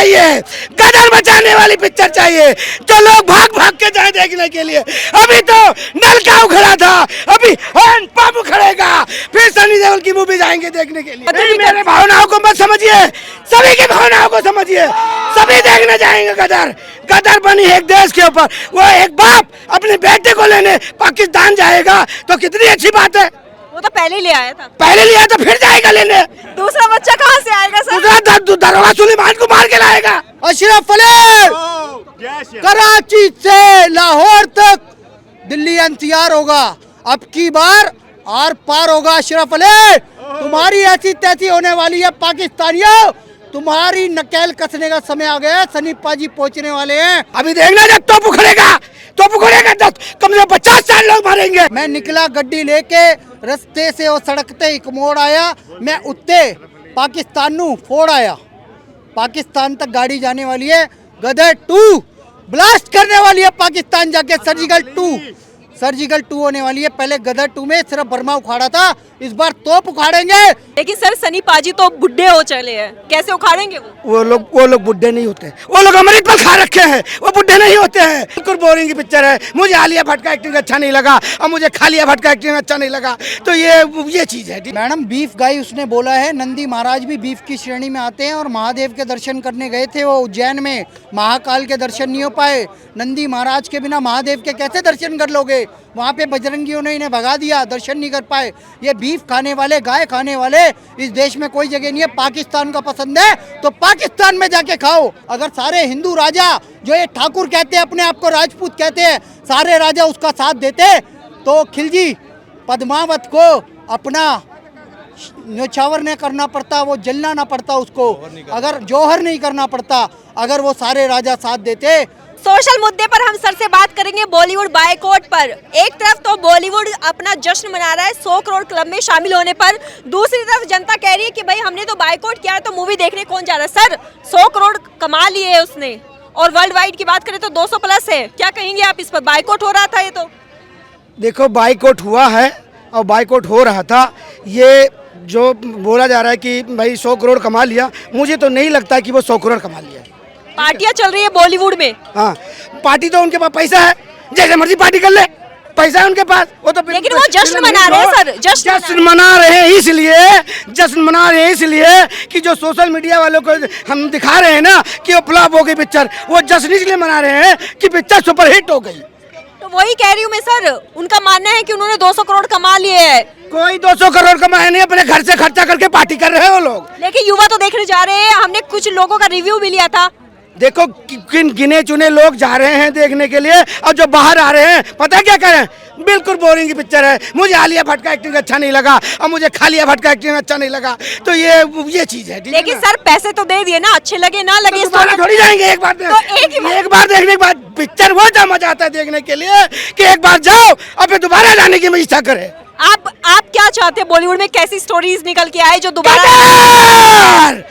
चाहिए, गदर बचाने वाली पिक्चर चाहिए, जो लोग भाग भाग के जाए देखने के लिए। अभी तो नलका उखड़ा था, अभी हैंड पंप उखड़ेगा, फिर सनी देओल की मूवी जाएंगे देखने के लिए। नहीं, मेरे भावनाओं को मत समझिए, सभी की भावनाओं को समझिए, सभी देखने जाएंगे गदर। गदर बनी एक देश के ऊपर, वो एक बाप अपने बेटे को लेने पाकिस्तान जाएगा तो कितनी अच्छी बात है। वो तो पहले ही ले आया था। पहले लिया तो फिर जाएगा लेने। दूसरा बच्चा कहाँ से आएगा सर? दूसरा दरोगा सुलेमान को मार के लाएगा। अशरफ अली कराची से लाहौर तक दिल्ली एनसीआर होगा, अब की बार आर पार होगा। अशरफ अली तुम्हारी ऐसी तैसी होने वाली है पाकिस्तानियों, तुम्हारी नकेल कसने का समय आ गया, सनी पाजी पहुंचने वाले हैं। अभी देखना जब तोप उखड़ेगा, तोप उखड़ेगा तो कम से कम 50 साल लोग मारेंगे। मैं निकला गड्डी लेके, रस्ते से वो सड़कते एक मोड़ आया, मैं उत्ते पाकिस्तान नू फोड़ आया। पाकिस्तान तक गाड़ी जाने वाली है, गदर 2 ब्लास्ट करने वाली है पाकिस्तान जाके। सर्जिकल 2 होने वाली है। पहले गदर 2 में सिर्फ बर्मा उखाड़ा था, इस बार तोप उखाड़ेंगे। लेकिन सर सनी पाजी तो बुढ़े हो चले हैं, कैसे उखाड़ेंगे वो? वो लोग बुढ़े नहीं होते, वो लोग अमृत पर खा रखे हैं, वो बुढ़े नहीं होते हैं। बिल्कुल बोरिंग की पिक्चर है। मुझे आलिया भट्ट का एक्टिंग अच्छा नहीं लगा और मुझे खालिया भट्ट का एक्टिंग अच्छा नहीं लगा, तो ये चीज है। मैडम बीफ गाय उसने बोला है, नंदी महाराज भी बीफ की श्रेणी में आते हैं और महादेव के दर्शन करने गए थे वो उज्जैन में, महाकाल के दर्शन नहीं हो पाए। नंदी महाराज के बिना महादेव के कैसे दर्शन कर लोगे? वहाँ पे बजरंगियों ने इन्हें भगा दिया, दर्शन नहीं कर पाए। ये बीफ खाने वाले, गाय खाने वाले इस देश में कोई जगह नहीं है। पाकिस्तान का पसंद है तो पाकिस्तान में जाके खाओ। अगर सारे हिंदू राजा, जो ये ठाकुर कहते हैं अपने आप को, राजपूत कहते हैं, सारे राजा उसका साथ देते तो खिलजी पद्मावत को अपना न्योछावर नहीं करना पड़ता, वो जलना ना पड़ता उसको, अगर जौहर नहीं करना पड़ता, अगर वो सारे राजा साथ देते। सोशल मुद्दे पर हम सर से बात करेंगे बॉलीवुड बायकॉट पर। एक तरफ तो बॉलीवुड अपना जश्न मना रहा है 100 करोड़ क्लब में शामिल होने पर, दूसरी तरफ जनता कह रही है कि भाई हमने तो बायकॉट किया है तो मूवी देखने कौन जा रहा है। सर 100 करोड़ कमा लिए है उसने और वर्ल्ड वाइड की बात करें तो 200 प्लस है, क्या कहेंगे आप इस पर? बायकॉट हो रहा था ये तो? देखो बायकॉट हुआ है और बायकॉट हो रहा था, ये जो बोला जा रहा है कि भाई 100 करोड़ कमा लिया, मुझे तो नहीं लगता कि वो 100 करोड़ कमा लिया। पार्टियां चल रही है बॉलीवुड में। हाँ, पार्टी तो उनके पास पैसा है, जैसे मर्जी पार्टी कर ले, पैसा है उनके पास, वो तो। लेकिन वो जश्न मना रहे हैं सर, जश्न मना रहे हैं इसलिए कि जो सोशल मीडिया वालों को हम दिखा रहे हैं ना कि वो फ्लॉप हो गई पिक्चर, वो जश्न इसलिए मना रहे हैं कि पिक्चर सुपरहिट हो गई। तो वही कह रही हूँ मैं सर, उनका मानना है कि उन्होंने 200 करोड़ कमा लिए है। कोई 200 करोड़ कमाए नहीं, अपने घर से खर्चा करके पार्टी कर रहे हैं वो लोग। लेकिन युवा तो देखने जा रहे हैं, हमने कुछ लोगों का रिव्यू भी लिया था। देखो किन गिने चुने लोग जा रहे हैं देखने के लिए, और जो बाहर आ रहे हैं पता क्या करें, बिल्कुल बोरिंग की पिक्चर है। मुझे आलिया भट्ट का एक्टिंग अच्छा नहीं लगा और मुझे खालिया भट्ट का एक्टिंग अच्छा नहीं लगा, तो ये चीज है। लेकिन सर पैसे तो दे दिए ना, अच्छे लगे ना लगे तो थोड़ी जाएंगे एक बार तो एक बार देखने के बाद पिक्चर वो मजा आता है देखने के लिए कि एक बार जाओ और फिर दोबारा जाने की इच्छा करे। आप क्या चाहते हैं बॉलीवुड में कैसी स्टोरीज निकल के आए जो दोबारा?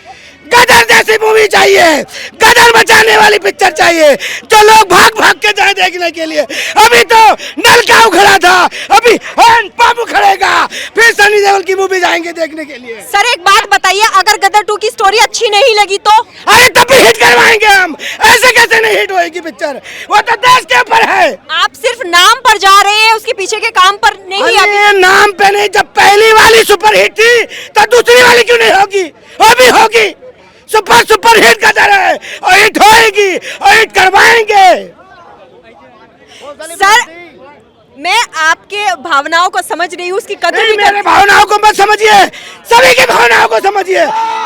गदर जैसी मूवी चाहिए, गदर बचाने वाली पिक्चर चाहिए, जो लोग भाग भाग के जाए देखने के लिए। अभी तो नलका उखड़ा था, अभी हैंड पंप उखड़ेगा, फिर सनी देओल की मूवी जाएंगे देखने के लिए। सर एक बात बताइए, अगर गदर 2 की स्टोरी अच्छी नहीं लगी तो? अरे तब भी हिट करवाएंगे हम, ऐसे कैसे नहीं हिट होएगी पिक्चर, वो तो देश के ऊपर है। आप सिर्फ नाम पर जा रहे हैं, उसके पीछे के काम पर नहीं। अरे नाम पे नहीं, जब पहली वाली सुपर हिट थी तो दूसरी वाली क्यों नहीं होगी? वो भी होगी, सुपर हिट का तरह है और हिट होएगी और हिट करवाएंगे। सर मैं आपके भावनाओं को समझ रही हूँ, उसकी कदर भी मेरे भावनाओं को मत समझिए, सभी की भावनाओं को समझिए,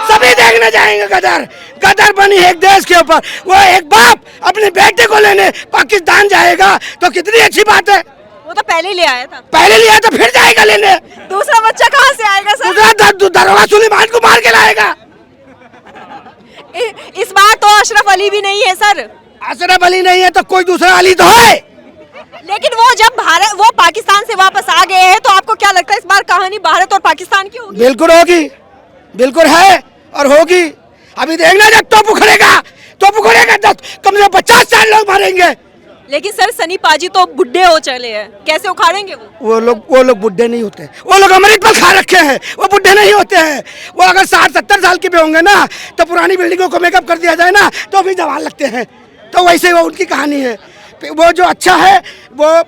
सभी देखने जाएंगे गदर। गदर बनी एक देश के ऊपर, वो एक बाप अपने बेटे को लेने पाकिस्तान जाएगा तो कितनी अच्छी बात है। वो तो पहले ही ले आया था। पहले लिया तो फिर जाएगा लेने। दूसरा बच्चा कहाँ से आएगा सर? दूसरा दरोगा सुलेमान को मार के लाएगा। इस बार तो अशरफ अली भी नहीं है सर। अशरफ अली नहीं है तो कोई दूसरा अली तो है। लेकिन वो जब वो पाकिस्तान से वापस आ गए हैं तो आपको क्या लगता है इस बार कहानी भारत और पाकिस्तान की होगी? बिल्कुल होगी, बिल्कुल है और होगी। अभी देखना जब तोप उखड़ेगा, कम से कम 50 साल लोग मारेंगे। लेकिन सर सनी पाजी तो बुढ़े हो चले हैं, कैसे उखाड़ेंगे वो? वो लोग बुढ़े नहीं होते, वो लोग अमृत पर खा रखे हैं, वो बुढ़े नहीं होते हैं। वो अगर 60-70 साल के भी होंगे ना तो पुरानी बिल्डिंगों को मेकअप कर दिया जाए ना तो भी जवान लगते हैं। तो वैसे वो उनकी कहानी है। वो जो अच्छा है, वो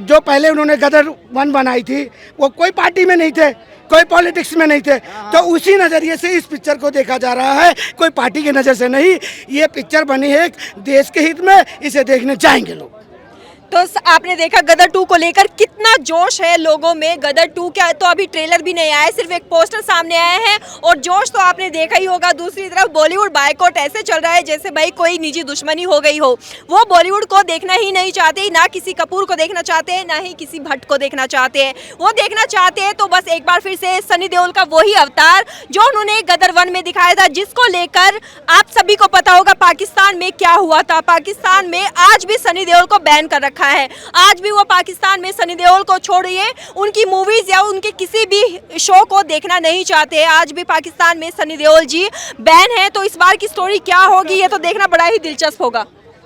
जो पहले उन्होंने गदर 1 बनाई थी, वो कोई पार्टी में नहीं थे, कोई पॉलिटिक्स में नहीं थे, तो उसी नज़रिए से इस पिक्चर को देखा जा रहा है, कोई पार्टी की नज़र से नहीं। ये पिक्चर बनी है एक देश के हित में, इसे देखने जाएंगे लोग। तो आपने देखा गदर 2 को लेकर कितना जोश है लोगों में। गदर 2 का तो अभी ट्रेलर भी नहीं आया, सिर्फ एक पोस्टर सामने आया है और जोश तो आपने देखा ही होगा। दूसरी तरफ बॉलीवुड बायकॉट ऐसे चल रहा है जैसे भाई कोई निजी दुश्मनी हो गई हो। वो बॉलीवुड को देखना ही नहीं चाहते, ना किसी कपूर को देखना चाहते हैं, ना ही किसी भट्ट को देखना चाहते हैं। वो देखना चाहते हैं तो बस एक बार फिर से सनी देओल का वही अवतार जो उन्होंने गदर 1 में दिखाया था, जिसको लेकर आप सभी को पता होगा पाकिस्तान में क्या हुआ था। पाकिस्तान में आज भी सनी देओल को बैन कर रखा है। आज भी वो पाकिस्तान में सनी देओल को छोड़िए उनकी मूवीज या उनके किसी भी शो को देखना नहीं चाहते। आज भी पाकिस्तान में सनी देओल जी बैन है। तो इस बार की स्टोरी क्या होगी ये तो देखना बड़ा ही दिलचस्प होगा।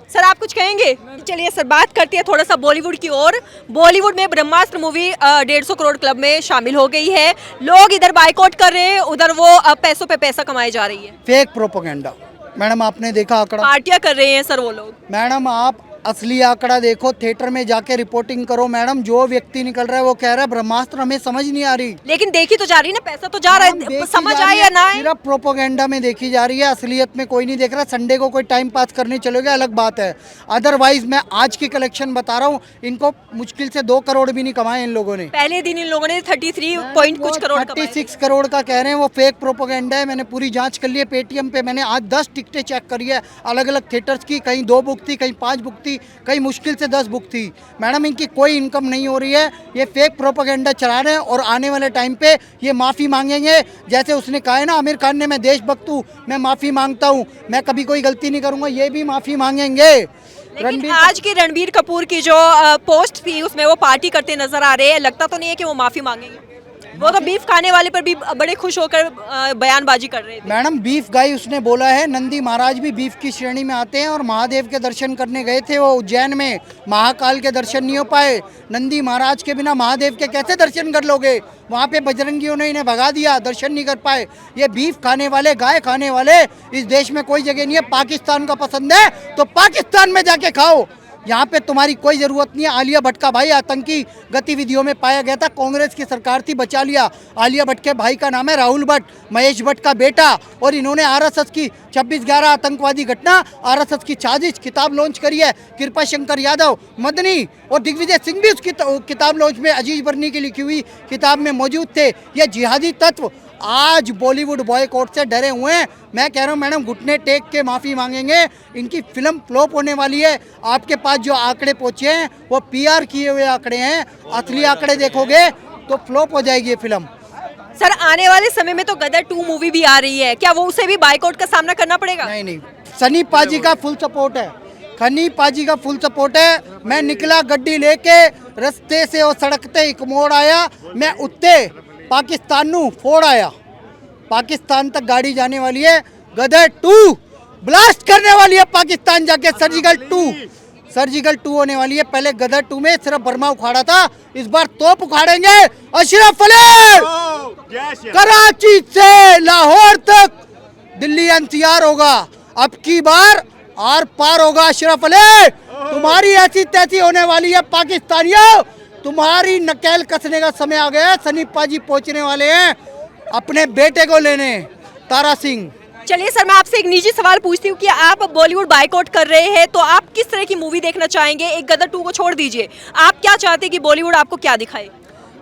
सर आप कुछ कहेंगे? चलिए सर बात करते हैं थोड़ा सा बॉलीवुड की ओर। बॉलीवुड में ब्रह्मास्त्र मूवी 150 करोड़ क्लब में शामिल हो गई है। लोग इधर बायकॉट कर रहे हैं, उधर वो पैसों पे पैसा कमाई जा रही है। Fake propaganda. मैडम आपने देखा आंकड़ा? पार्टियां कर रहे हैं सर वो लोग। मैडम आप असली आंकड़ा देखो, थिएटर में जाके रिपोर्टिंग करो। मैडम जो व्यक्ति निकल रहा है वो कह रहा है ब्रह्मास्त्र हमें समझ नहीं आ रही, लेकिन देखी तो जा रही है ना, पैसा तो जा रहा है, समझ आए या ना आए। सिर्फ प्रोपोगेंडा में देखी जा रही है, असलियत में कोई नहीं देख रहा। संडे को कोई टाइम पास करने चलोगे अलग बात है, अदरवाइज मैं आज की कलेक्शन बता रहा हूँ, इनको मुश्किल से 2 करोड़ भी नहीं कमाए इन लोगों ने। पहले दिन इन लोगों ने 33 पॉइंट कुछ करोड़ 36 करोड़ का कह रहे हैं, वो फेक प्रोपोगेंडा है। मैंने पूरी जांच कर ली है पेटीएम पे, मैंने आज 10 टिकटें चेक करी है अलग अलग थिएटर्स की, कहीं 2 बुक थी, कहीं 5 बुक थी, कहीं मुश्किल से 10 बुक थी। मैडम इनकी कोई इनकम नहीं हो रही है, ये फेक प्रोपेगेंडा चला रहे हैं और आने वाले टाइम पे ये माफ़ी मांगेंगे। जैसे उसने कहा है ना आमिर खान ने, मैं देशभक्त हूँ, मैं माफ़ी मांगता हूँ, मैं कभी कोई गलती नहीं करूँगा, ये भी माफ़ी मांगेंगे। लेकिन आज की रणबीर कपूर की जो पोस्ट थी उसमें वो पार्टी करते नजर आ रहे हैं, लगता तो नहीं है कि वो माफ़ी मांगेंगे। वो तो बीफ खाने वाले पर भी बड़े खुश होकर बयानबाजी कर रहे थे। मैडम बीफ गाई उसने बोला है, नंदी महाराज भी बीफ की श्रेणी में आते हैं और महादेव के दर्शन करने गए थे वो उज्जैन में, महाकाल के दर्शन नहीं हो पाए। नंदी महाराज के बिना महादेव के कैसे दर्शन कर लोगे? वहाँ पे बजरंगियों ने इन्हें भगा दिया, दर्शन नहीं कर पाए। ये बीफ खाने वाले, गाय खाने वाले इस देश में कोई जगह नहीं है। पाकिस्तान का पसंद है तो पाकिस्तान में जाके खाओ, यहाँ पे तुम्हारी कोई ज़रूरत नहीं है। आलिया भट्ट का भाई आतंकी गतिविधियों में पाया गया था, कांग्रेस की सरकार थी, बचा लिया। आलिया भट्ट के भाई का नाम है राहुल भट्ट, महेश भट्ट का बेटा, और इन्होंने आरएसएस की 26/11 आतंकवादी घटना, आरएसएस की साजिश किताब लॉन्च करी है। कृपा शंकर यादव, मदनी और दिग्विजय सिंह भी उस किताब लॉन्च में, अजीज बर्नी की लिखी हुई किताब में मौजूद थे। ये जिहादी तत्व आज बॉलीवुड बॉयकॉट से डरे हुए हैं। मैं कह रहा हूँ मैडम घुटने टेक के माफ़ी मांगेंगे, इनकी फिल्म फ्लॉप होने वाली है। आपके पास जो आंकड़े पहुँचे हैं वो पीआर किए हुए आंकड़े हैं, असली आंकड़े देखोगे तो फ्लॉप हो जाएगी ये फिल्म। सर आने वाले समय में तो गदर 2 मूवी भी आ रही है, क्या वो उसे भी बायकॉट का सामना करना पड़ेगा? नहीं, सनी पाजी का फुल सपोर्ट है, खनी पाजी का फुल सपोर्ट है। मैं निकला गड्डी लेके रस्ते से और सड़कते एक मोड़ आया, मैं उत्ते पाकिस्तान नू फोड़ आया। पाकिस्तान तक गाड़ी जाने वाली है, गदर 2 ब्लास्ट करने वाली है पाकिस्तान जाके। सर्जिकल 2 होने वाली है। पहले गदर 2 में सिर्फ बर्मा उखाड़ा था, इस बार तोप उखाड़ेंगे। अशरफ अली कराची से लाहौर तक दिल्ली एनसीआर होगा, अब की बार आर पार होगा। अशरफ अली तुम्हारी ऐसी तैसी होने वाली है पाकिस्तानियों, तुम्हारी नकेल कसने का समय आ गया। सनी पाजी पहुंचने वाले हैं अपने बेटे को लेने, तारा सिंह। चलिए सर मैं आपसे एक निजी सवाल पूछती हूँ कि आप बॉलीवुड बायकॉट कर रहे हैं तो आप किस तरह की मूवी देखना चाहेंगे? एक गदर 2 को छोड़ दीजिए, आप क्या चाहते हैं कि बॉलीवुड आपको क्या दिखाए?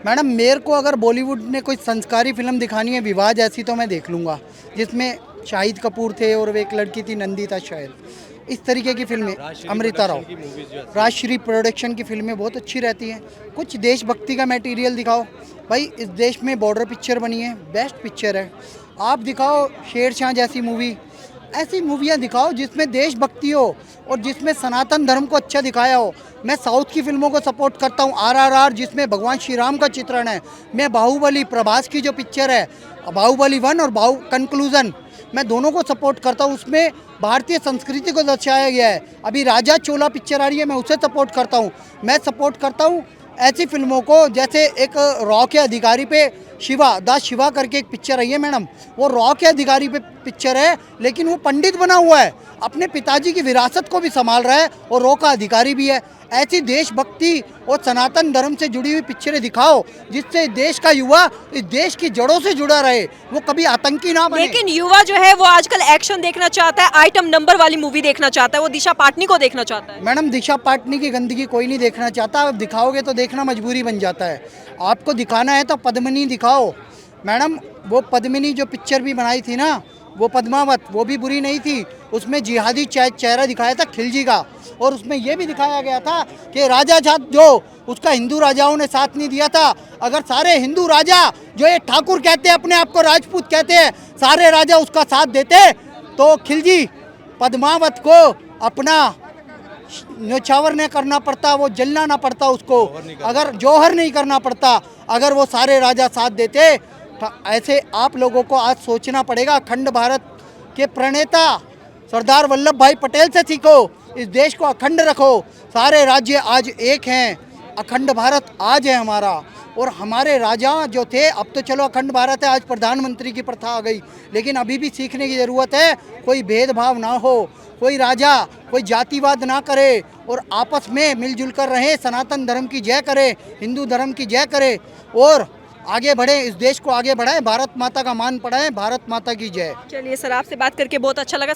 मैडम मेरे को अगर बॉलीवुड ने कोई संस्कारी फिल्म दिखानी है विवाह जैसी तो मैं देख लूँगा, जिसमें शाहिद कपूर थे और एक लड़की थी नंदिता शायद, इस तरीके की फिल्में, अमृता राव, राजश्री प्रोडक्शन की फिल्में बहुत अच्छी रहती हैं। कुछ देशभक्ति का मटेरियल दिखाओ भाई, इस देश में बॉर्डर पिक्चर बनी है, बेस्ट पिक्चर है। आप दिखाओ शेरशाह जैसी मूवी, ऐसी मूवियाँ दिखाओ जिसमें देशभक्ति हो और जिसमें सनातन धर्म को अच्छा दिखाया हो। मैं साउथ की फिल्मों को सपोर्ट करता हूँ, RRR जिसमें भगवान श्री राम का चित्रण है। मैं बाहुबली, प्रभास की जो पिक्चर है बाहुबली 1 और कंक्लूजन, मैं दोनों को सपोर्ट करता हूँ। उसमें भारतीय संस्कृति को दर्शाया गया है। अभी राजा चोला पिक्चर आ रही है, मैं उसे सपोर्ट करता हूँ। मैं सपोर्ट करता हूँ ऐसी फिल्मों को, जैसे एक रॉ के अधिकारी पे शिवा करके एक पिक्चर आई है मैडम, वो रॉ के अधिकारी पे पिक्चर है, लेकिन वो पंडित बना हुआ है, अपने पिताजी की विरासत को भी संभाल रहा है और रॉ का अधिकारी भी है। ऐसी देशभक्ति और सनातन धर्म से जुड़ी हुई पिक्चरें दिखाओ, जिससे देश का युवा इस देश की जड़ों से जुड़ा रहे, वो कभी आतंकी ना बने। लेकिन युवा जो है वो आजकल एक्शन देखना चाहता है, आइटम नंबर वाली मूवी देखना चाहता है, वो दिशा पाटनी को देखना चाहता है। मैडम दिशा पाटनी की गंदगी कोई नहीं देखना चाहता। आप दिखाओगे तो देखना मजबूरी बन जाता है। आपको दिखाना है तो पद्मिनी दिखाओ मैडम। वो पद्मिनी जो पिक्चर भी बनाई थी ना, वो पद्मावत, वो भी बुरी नहीं थी। उसमें जिहादी चेहरा दिखाया था खिलजी का, और उसमें ये भी दिखाया गया था कि राजा जो उसका हिंदू राजाओं ने साथ नहीं दिया था। अगर सारे हिंदू राजा, जो ये ठाकुर कहते हैं, अपने आप को राजपूत कहते हैं, सारे राजा उसका साथ देते तो खिलजी पद्मावत को अपना न्योछावर नहीं करना पड़ता, वो जलना ना पड़ता उसको, अगर जौहर नहीं करना पड़ता, अगर वो सारे राजा साथ देते। ऐसे आप लोगों को आज सोचना पड़ेगा। अखंड भारत के प्रणेता सरदार वल्लभ भाई पटेल से सीखो, इस देश को अखंड रखो। सारे राज्य आज एक हैं, अखंड भारत आज है हमारा। और हमारे राजा जो थे, अब तो चलो अखंड भारत है, आज प्रधानमंत्री की प्रथा आ गई, लेकिन अभी भी सीखने की ज़रूरत है। कोई भेदभाव ना हो, कोई राजा कोई जातिवाद ना करे, और आपस में मिलजुल कर रहें, सनातन धर्म की जय करे, हिंदू धर्म की जय करे, और आगे बढ़े, इस देश को आगे बढ़ाएं, भारत माता का मान पढ़ाएं। भारत माता की जय। चलिए सर, आपसे बात करके बहुत अच्छा लगा।